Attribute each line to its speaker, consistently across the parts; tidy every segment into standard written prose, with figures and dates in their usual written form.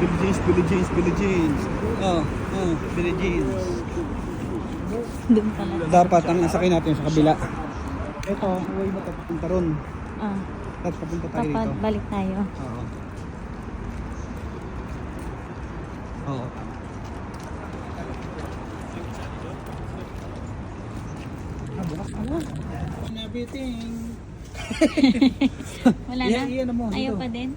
Speaker 1: Billie Jeans. Billie Jeans.
Speaker 2: Doon pala.
Speaker 1: Dapat ang nasakay natin sa kabila. Ito, huwag mo papunta ron. Tapos papunta tayo
Speaker 2: Dapat
Speaker 1: dito.
Speaker 2: balik tayo.
Speaker 1: Oo. Oo, tama. Bukas na lang. Nabiting.
Speaker 2: Wala na?
Speaker 1: Iyan mo,
Speaker 2: Ayaw
Speaker 1: dito.
Speaker 2: pa din?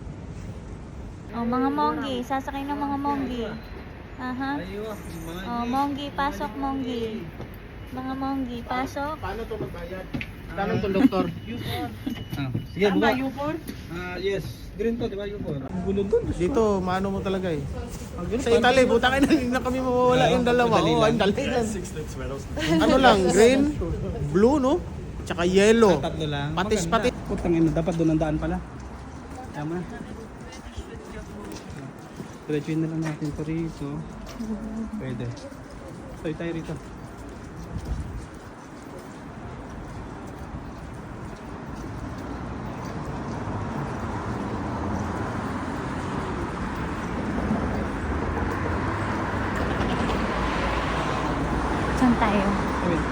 Speaker 2: Oh, mga monggi. Sasakay ng mga monggi. Aha. Oh, monggi. Pasok, monggi. Mga monggi. Pasok.
Speaker 3: Paano to magbayad? Tanong konduktor.
Speaker 1: Sige, buka.
Speaker 3: U4?
Speaker 1: Yes. Green to, di ba yung four? Ang gulo dun.
Speaker 3: Dito, maano mo talaga eh. Sa Italy, buta kayo na kami mawawala yung dalawa. Oo, ang dali yan. Ano lang, green, blue, no? Tsaka yellow.
Speaker 1: Tatlo lang.
Speaker 3: Patis-patis.
Speaker 1: Putang ina, dapat doon ang daan pala. Tama. Diretsuin na lang natin ito rito. Pwede. Tayo rito.
Speaker 2: Saan tayo?
Speaker 1: Wait.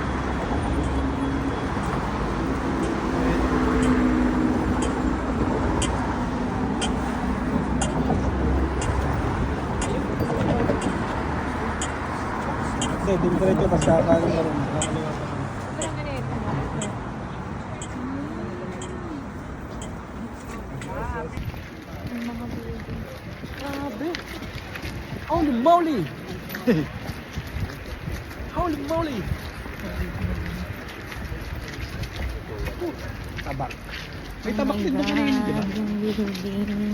Speaker 1: Doon diretso basta kanan na rin.
Speaker 2: Mga building.
Speaker 1: Grabe. Holy moly! Holy moly! Tabak. May tabak din doon kanina, di ba?
Speaker 2: Yung building.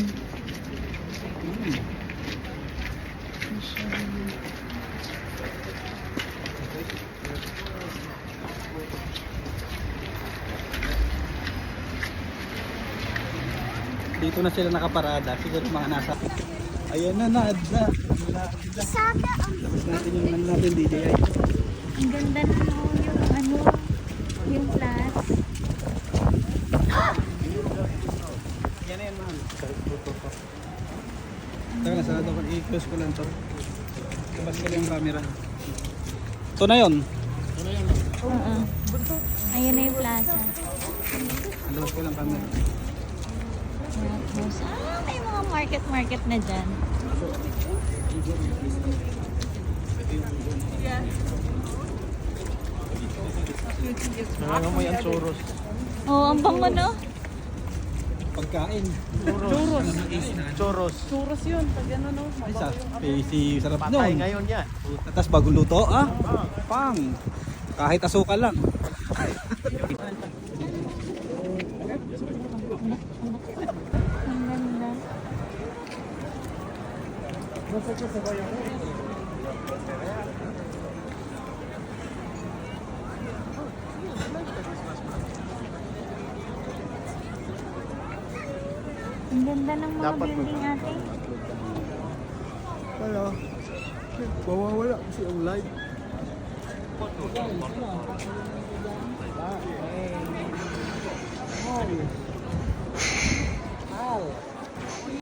Speaker 1: Dito na sila nakaparada. Siguro mga nasa... Ayan na, naad na. Tapos natin yung ano natin, DJI.
Speaker 2: Ang ganda na yung flash.
Speaker 1: Yan na yan, mahal. Teka na, sarado ko. I-close ko lang to. Labas ko lang yung camera. Ito na yun.
Speaker 2: Oo. Ayun na yung plaza.
Speaker 1: Labas ko lang camera.
Speaker 2: May mga market na dyan.
Speaker 3: Nangangamoy ang churros.
Speaker 2: Oo, ang bango no?
Speaker 1: Pagkain.
Speaker 3: Churros. Churros.
Speaker 4: Churros yun, pag ano no,
Speaker 1: Ay, sarap
Speaker 3: Patay
Speaker 1: nun.
Speaker 3: ngayon yan.
Speaker 1: Tapos bagong luto, Pang. Kahit asukal lang.
Speaker 2: Ang ganda. Ang ganda ng mga
Speaker 3: Dapat
Speaker 2: building ate.
Speaker 3: Wala. Mawawala kasi ang light.